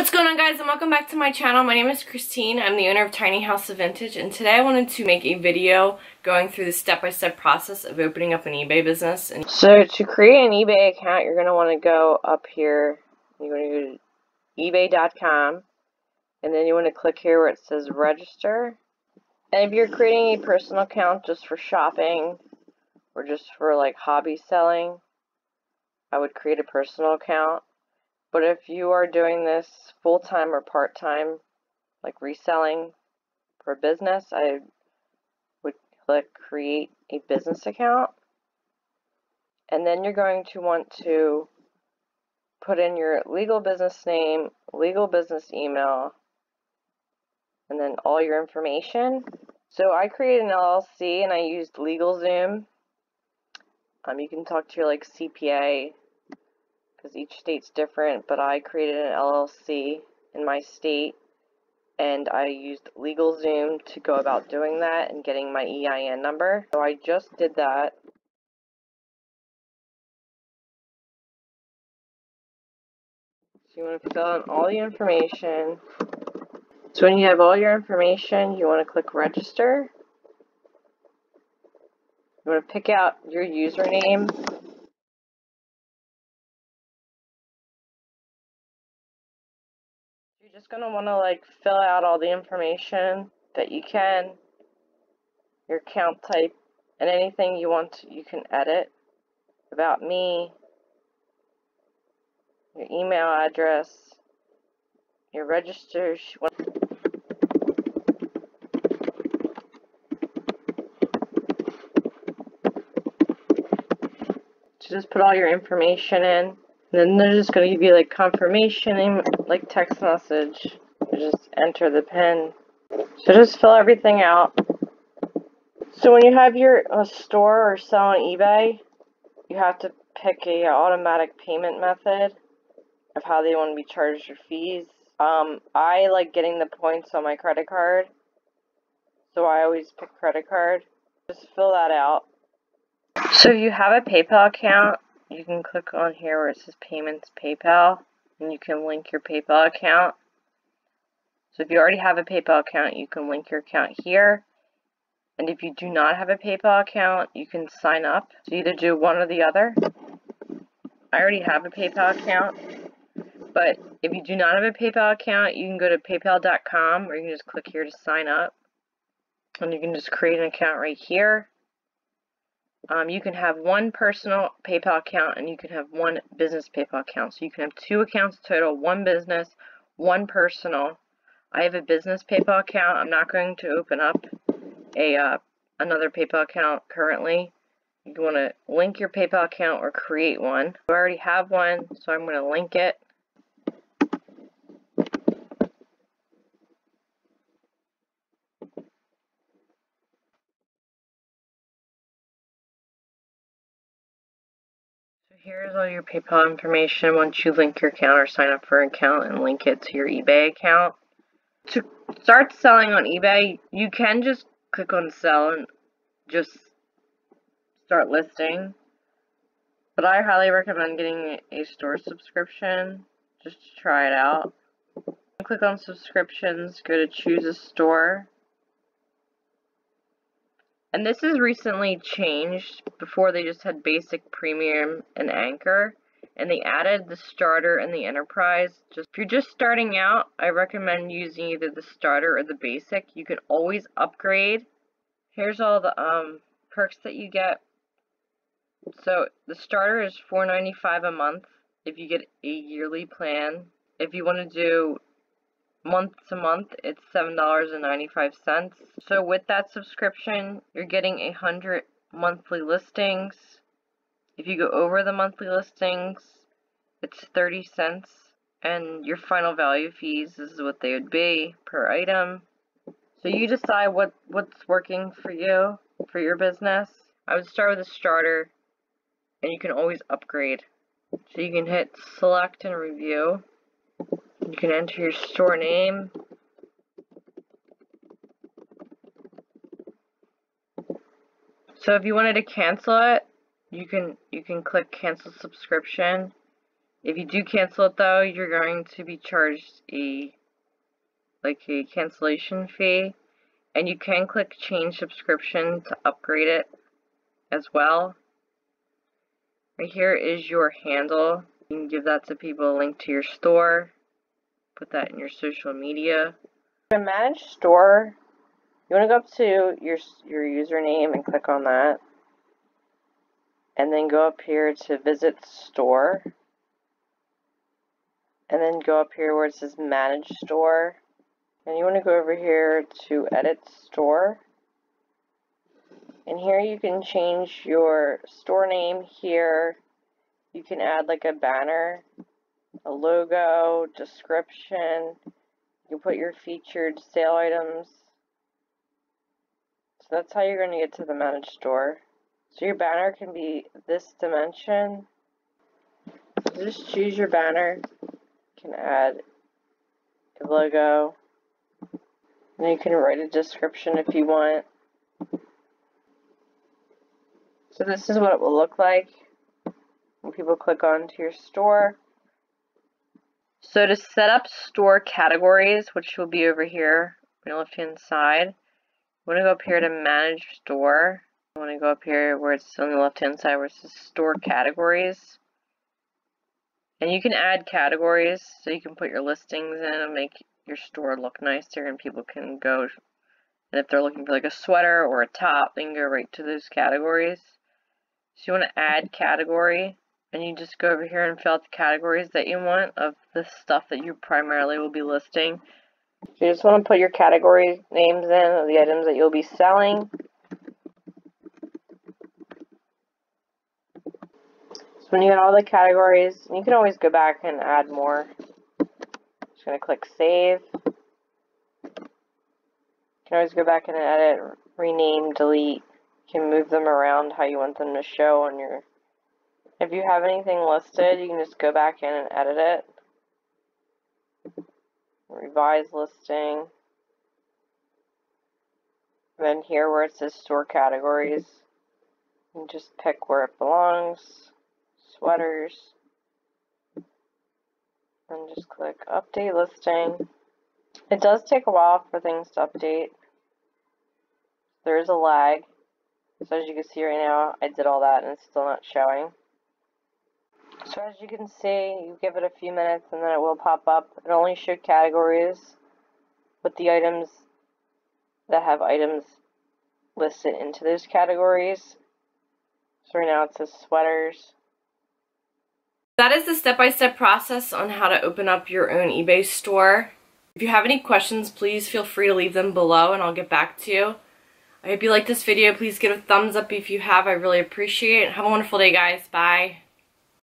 What's going on, guys, and welcome back to my channel. My name is Christine. I'm the owner of Tiny House of Vintage, and today I wanted to make a video going through the step-by-step process of opening up an eBay business. And so to create an eBay account, you're going to want to go up here. You're going to go to ebay.com, and then you want to click here where it says register. And if you're creating a personal account just for shopping or just for like hobby selling, I would create a personal account. But if you are doing this full-time or part-time, like reselling for a business, I would click create a business account. And then you're going to want to put in your legal business name, legal business email, and then all your information. So I created an LLC and I used LegalZoom. You can talk to your like CPA, because each state's different, but I created an LLC in my state, and I used LegalZoom to go about doing that and getting my EIN number. So I just did that. So you want to fill in all the information. So when you have all your information, you want to click register. You want to pick out your username. You're just going to want to like fill out all the information that you can, your account type, and anything you want you can edit. About me, your email address, your registers. So just put all your information in, and then they're just going to give you like confirmation, like text message. You just enter the PIN. So just fill everything out. So when you have your store or sell on eBay, you have to pick a automatic payment method of how they want to be charged your fees. I like getting the points on my credit card, so I always pick credit card. Just fill that out. So if you have a PayPal account, you can click on here where it says Payments PayPal, and you can link your PayPal account. So if you already have a PayPal account, you can link your account here. And if you do not have a PayPal account, you can sign up. So either do one or the other. I already have a PayPal account, but if you do not have a PayPal account, you can go to paypal.com, or you can just click here to sign up. And you can just create an account right here. You can have one personal PayPal account and you can have one business PayPal account. So you can have two accounts total, one business, one personal. I have a business PayPal account. I'm not going to open up another PayPal account currently. You want to link your PayPal account or create one. I already have one, so I'm going to link it. Here's all your PayPal information once you link your account or sign up for an account and link it to your eBay account. To start selling on eBay, you can just click on sell and just start listing. But I highly recommend getting a store subscription just to try it out. Click on subscriptions, go to choose a store. And this is recently changed. Before they just had basic, premium, and anchor, and they added the starter and the enterprise. If you're just starting out, I recommend using either the starter or the basic. You can always upgrade. Here's all the perks that you get. So the starter is $4.95 a month if you get a yearly plan. If you want to do month to month, it's $7.95. So with that subscription, you're getting 100 monthly listings. If you go over the monthly listings, it's 30 cents, and your final value fees is what they would be per item. So you decide what's working for you, for your business. I would start with a starter, and you can always upgrade. So you can hit select and review. You can enter your store name. So if you wanted to cancel it, you can click cancel subscription. If you do cancel it though, you're going to be charged a cancellation fee, and you can click change subscription to upgrade it as well. Right here is your handle. You can give that to people, a link to your store, put that in your social media. To manage store, you want to go up to your username and click on that, and then go up here to visit store, and then go up here where it says manage store, and you want to go over here to edit store, and here you can change your store name here. You can add like a banner, a logo, description. You can put your featured sale items. So that's how you're going to get to the manage store. So your banner can be this dimension. So just choose your banner. You can add a logo. And you can write a description if you want. So this is what it will look like when people click onto your store. So to set up store categories, which will be over here on your left hand side, you want to go up here to manage store. You want to go up here where it's on the left hand side where it says store categories. And you can add categories, so you can put your listings in and make your store look nicer, and people can go, and if they're looking for like a sweater or a top, they can go right to those categories. So you want to add category, and you just go over here and fill out the categories that you want of the stuff that you primarily will be listing. So you just want to put your category names in of the items that you'll be selling. So when you get all the categories, you can always go back and add more. Just going to click save. You can always go back and edit, rename, delete. You can move them around how you want them to show on your... If you have anything listed, you can just go back in and edit it. Revise listing. And then here where it says store categories, you can just pick where it belongs. Sweaters. And just click update listing. It does take a while for things to update. There is a lag. So as you can see right now, I did all that and it's still not showing. So as you can see, you give it a few minutes and then it will pop up. It only shows categories with the items that have items listed into those categories. So right now it says sweaters. That is the step-by-step process on how to open up your own eBay store. If you have any questions, please feel free to leave them below and I'll get back to you. I hope you liked this video. Please give it a thumbs up if you have. I really appreciate it. Have a wonderful day, guys. Bye.